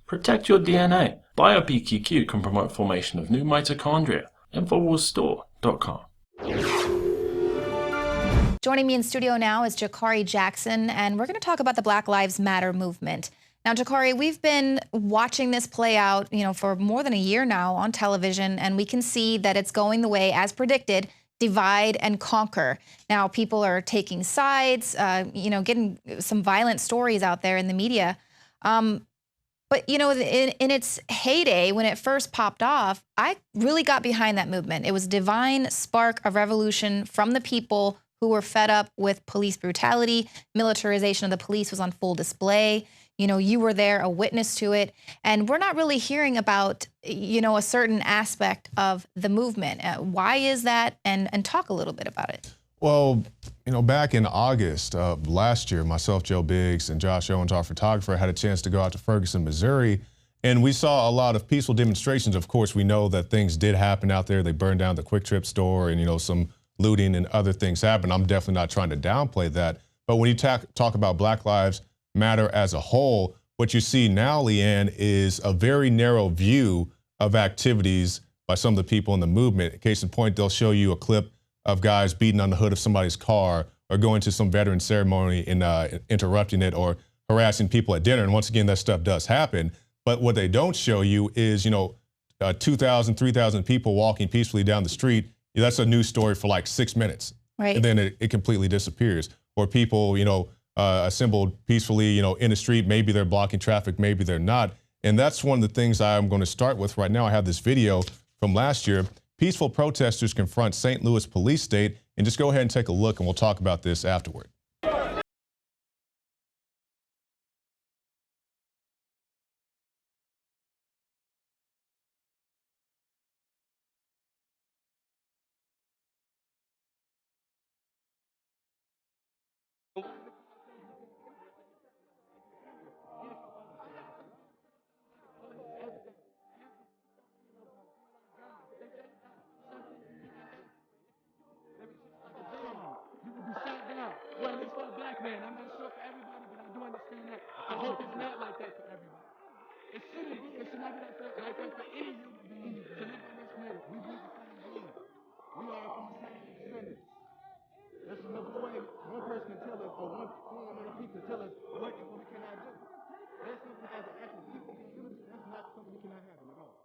Protect your DNA. BioPQQ can promote formation of new mitochondria. Infowarsstore.com. Joining me in studio now is Jakari Jackson, and we're going to talk about the Black Lives Matter movement. Now, Jakari, we've been watching this play out, for more than a year now on television, and we can see that it's going the way, as predicted, divide and conquer. Now, people are taking sides, getting some violent stories out there in the media. But, in its heyday, when it first popped off, I really got behind that movement. It was a divine spark of revolution from the people who were fed up with police brutality. Militarization of the police was on full display. You were there, a witness to it. And we're not really hearing about, a certain aspect of the movement. Why is that? And talk a little bit about it. Well, back in August of last year, myself, Joe Biggs, and Josh Owens, our photographer, had a chance to go out to Ferguson, Missouri, and we saw a lot of peaceful demonstrations. Of course, we know that things did happen out there. They burned down the Quick Trip store, and, some looting and other things happened. I'm definitely not trying to downplay that. But when you talk about Black Lives Matter as a whole, what you see now, Leanne, is a very narrow view of activities by some of the people in the movement. Case in point, they'll show you a clip of guys beating on the hood of somebody's car or going to some veteran ceremony and interrupting it or harassing people at dinner. And once again, that stuff does happen. But what they don't show you is, 2,000, 3,000 people walking peacefully down the street. That's a news story for like 6 minutes. Right. And then it completely disappears. Or people, assembled peacefully, in the street. Maybe they're blocking traffic, maybe they're not. And that's one of the things I'm going to start with right now. I have this video from last year. Peaceful protesters confront St. Louis police state. And just go ahead and take a look, and we'll talk about this afterward. Well, it's for a black man. I'm not sure for everybody, but I do understand that. I hope it's not like that for everybody. It shouldn't be. It should not be like that for any human being to live on this planet. We breathe the same blood. We are from the same descendants. There's no way one person can tell us, or one other people can tell us what and what we cannot do. That's something as an actual people community. That's not something we cannot happen at all.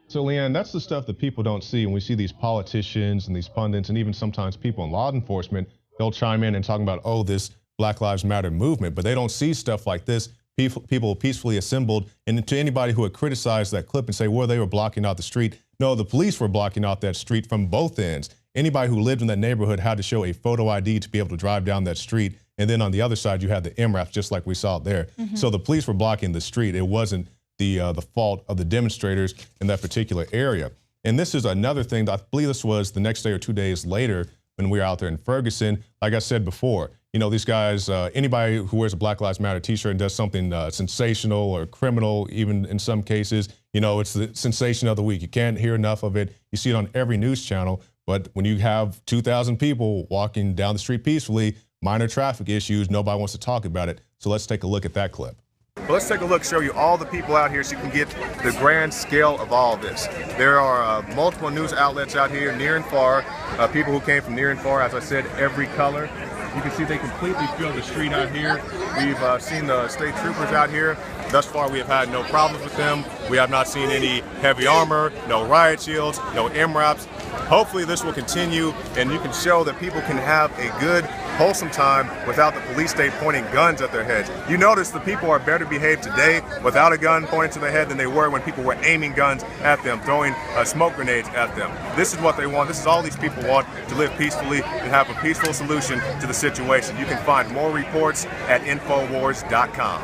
So, Leanne, that's the stuff that people don't see. And we see these politicians and these pundits and even sometimes people in law enforcement, they'll chime in and talk about, oh, this Black Lives Matter movement, but they don't see stuff like this. People peacefully assembled. And to anybody who would criticize that clip and say, well, they were blocking out the street. No, the police were blocking out that street from both ends. Anybody who lived in that neighborhood had to show a photo ID to be able to drive down that street. And then on the other side, you had the MRAPs, just like we saw there. Mm-hmm. So the police were blocking the street. It wasn't the fault of the demonstrators in that particular area. And this is another thing that I believe this was the next day or 2 days later when we were out there in Ferguson. Like I said before, these guys, anybody who wears a Black Lives Matter t-shirt and does something sensational or criminal, even in some cases, it's the sensation of the week. You can't hear enough of it. You see it on every news channel. But when you have 2,000 people walking down the street peacefully, minor traffic issues, nobody wants to talk about it. So let's take a look at that clip. Let's take a look, show you all the people out here so you can get the grand scale of all this. There are multiple news outlets out here, near and far, people who came from near and far, as I said, every color. You can see they completely fill the street out here. We've seen the state troopers out here. Thus far, we have had no problems with them. We have not seen any heavy armor, no riot shields, no MRAPs. Hopefully this will continue and you can show that people can have a good, wholesome time without the police state pointing guns at their heads. You notice the people are better behaved today without a gun pointing to their head than they were when people were aiming guns at them, throwing smoke grenades at them. This is what they want. This is all these people want, to live peacefully and have a peaceful solution to the situation. You can find more reports at Infowars.com.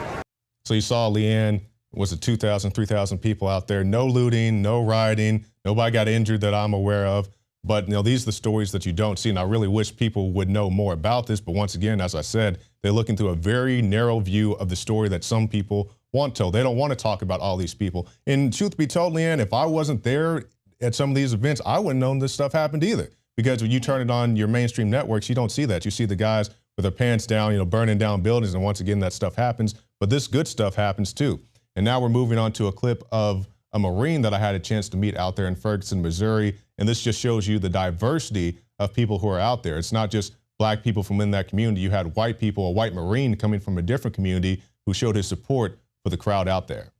So you saw, Leanne, was it 2,000, 3,000 people out there? No looting, no rioting, nobody got injured that I'm aware of. But these are the stories that you don't see, and I really wish people would know more about this. But once again, as I said, they're looking through a very narrow view of the story that some people want to. They don't want to talk about all these people. And truth be told, Leanne, if I wasn't there at some of these events, I wouldn't know this stuff happened either. Because when you turn it on your mainstream networks, you don't see that. You see the guys with their pants down, you know, burning down buildings, and once again, that stuff happens. But this good stuff happens too. And now we're moving on to a clip of a Marine that I had a chance to meet out there in Ferguson, Missouri. And this just shows you the diversity of people who are out there. It's not just black people from in that community. You had white people, a white Marine coming from a different community who showed his support for the crowd out there.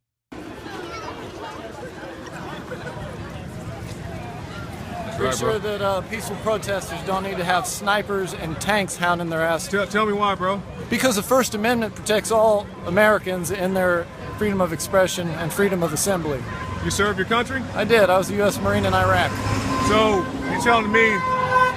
Pretty sure that peaceful protesters don't need to have snipers and tanks hounding their ass. Tell me why, bro. Because the First Amendment protects all Americans in their freedom of expression and freedom of assembly. You served your country? I did. I was a U.S. Marine in Iraq. So you're telling me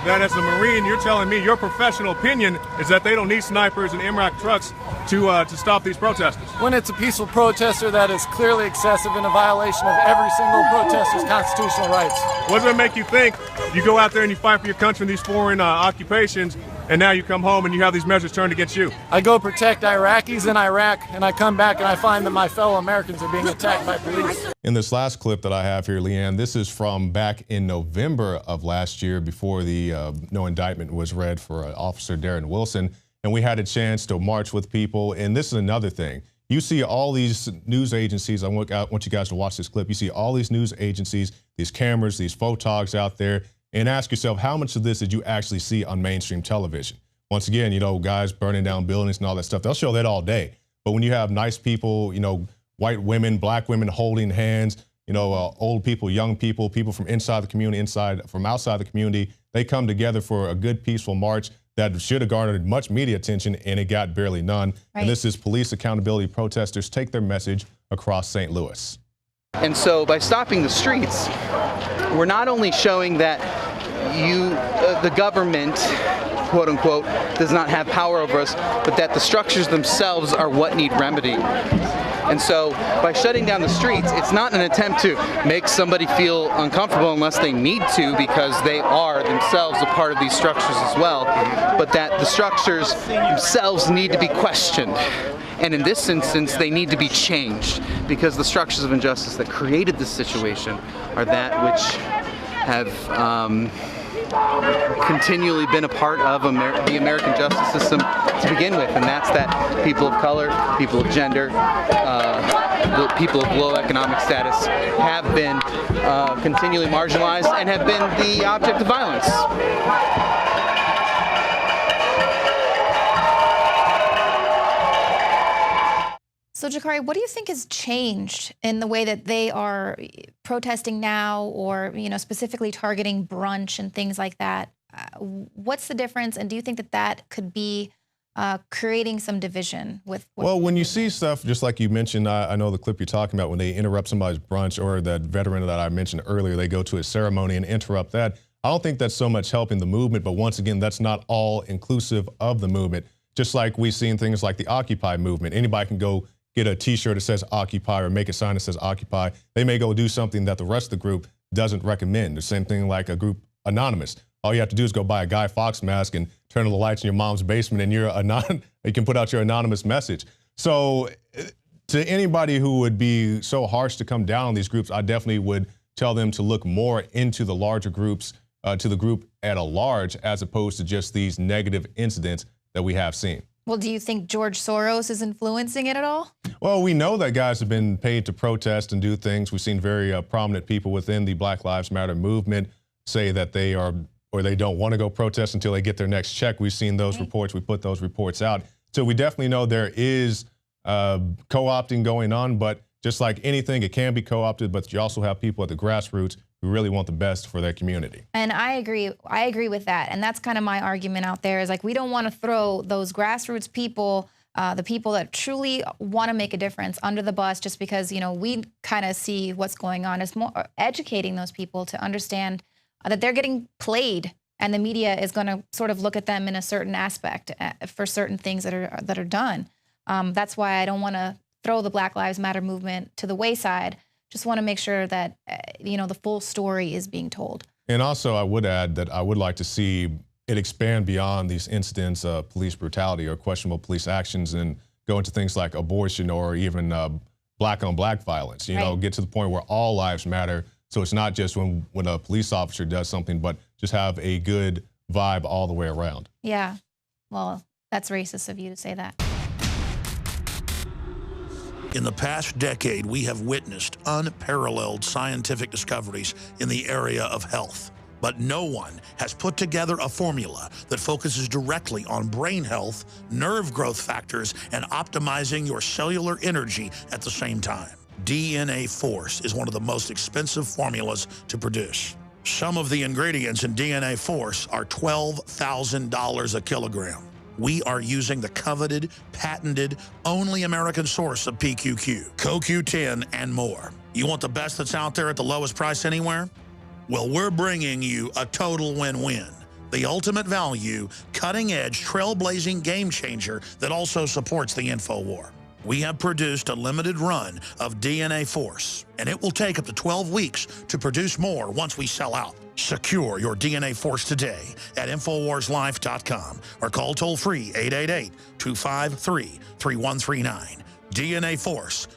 that as a Marine, you're telling me your professional opinion is that they don't need snipers and MRAP trucks to stop these protesters? When it's a peaceful protester that is clearly excessive and a violation of every single protester's constitutional rights. What does it make you think? You go out there and you fight for your country in these foreign occupations, and now you come home and you have these measures turned against you. I go protect Iraqis in Iraq, and I come back and I find that my fellow Americans are being attacked by police. In this last clip that I have here, Leanne, this is from back in November of last year before the no indictment was read for Officer Darren Wilson. And we had a chance to march with people. And this is another thing. You see all these news agencies. I want you guys to watch this clip. You see all these news agencies, these cameras, these photogs out there, and ask yourself, how much of this did you actually see on mainstream television? Once again, you know, guys burning down buildings and all that stuff, they'll show that all day. But when you have nice people, you know, white women, black women holding hands, you know, old people, young people, people from inside the community, from outside the community, they come together for a good, peaceful march that should have garnered much media attention, and it got barely none. Right. And this is police accountability. Protesters take their message across St. Louis. And so by stopping the streets, we're not only showing that the government, quote unquote, does not have power over us, but that the structures themselves are what need remedying. And so by shutting down the streets, it's not an attempt to make somebody feel uncomfortable unless they need to, because they are themselves a part of these structures as well, but that the structures themselves need to be questioned. And in this instance, they need to be changed, because the structures of injustice that created this situation are that which have continually been a part of the American justice system to begin with, and that's that people of color, people of gender, people of low economic status have been continually marginalized and have been the object of violence. So, Jakari, what do you think has changed in the way that they are protesting now, or, you know, specifically targeting brunch and things like that? What's the difference, and do you think that that could be creating some division with? Well, when you see stuff, just like you mentioned, I know the clip you're talking about, when they interrupt somebody's brunch, or that veteran that I mentioned earlier, they go to a ceremony and interrupt that. I don't think that's so much helping the movement, but once again, that's not all inclusive of the movement. Just like we've seen things like the Occupy movement. Anybody can go get a T-shirt that says Occupy or make a sign that says Occupy. They may go do something that the rest of the group doesn't recommend. The same thing like a group Anonymous. All you have to do is go buy a Guy Fawkes mask and turn on the lights in your mom's basement, and you can put out your anonymous message. So to anybody who would be so harsh to come down on these groups, I definitely would tell them to look more into the larger groups, to the group at a large, as opposed to just these negative incidents that we have seen. Well, do you think George Soros is influencing it at all? Well, we know that guys have been paid to protest and do things. We've seen very prominent people within the Black Lives Matter movement say that they are, or they don't want to go protest until they get their next check. We've seen those reports. We put those reports out. So we definitely know there is co-opting going on, but just like anything, it can be co-opted, but you also have people at the grassroots who really want the best for their community. And I agree with that. And that's kind of my argument out there, is like, we don't want to throw those grassroots people, the people that truly want to make a difference, under the bus just because, you know, we kind of see what's going on. It's more educating those people to understand that they're getting played, and the media is going to sort of look at them in a certain aspect for certain things that are done. That's why I don't want to throw the Black Lives Matter movement to the wayside. Just want to make sure that, you know, the full story is being told. And also, I would add that I would like to see it expand beyond these incidents of police brutality or questionable police actions, and go into things like abortion or even black on black violence, you know, get to the point where all lives matter. So it's not just when a police officer does something, but just have a good vibe all the way around. Yeah. Well, that's racist of you to say that. In the past decade, we have witnessed unparalleled scientific discoveries in the area of health. But no one has put together a formula that focuses directly on brain health, nerve growth factors, and optimizing your cellular energy at the same time. DNA Force is one of the most expensive formulas to produce. Some of the ingredients in DNA Force are $12,000 a kilogram. We are using the coveted, patented, only American source of PQQ, CoQ10, and more. You want the best that's out there at the lowest price anywhere? Well, we're bringing you a total win-win. The ultimate value, cutting-edge, trailblazing game changer that also supports the InfoWar. We have produced a limited run of DNA Force, and it will take up to 12 weeks to produce more once we sell out. Secure your DNA Force today at InfoWarsLife.com or call toll-free 888-253-3139. DNA Force,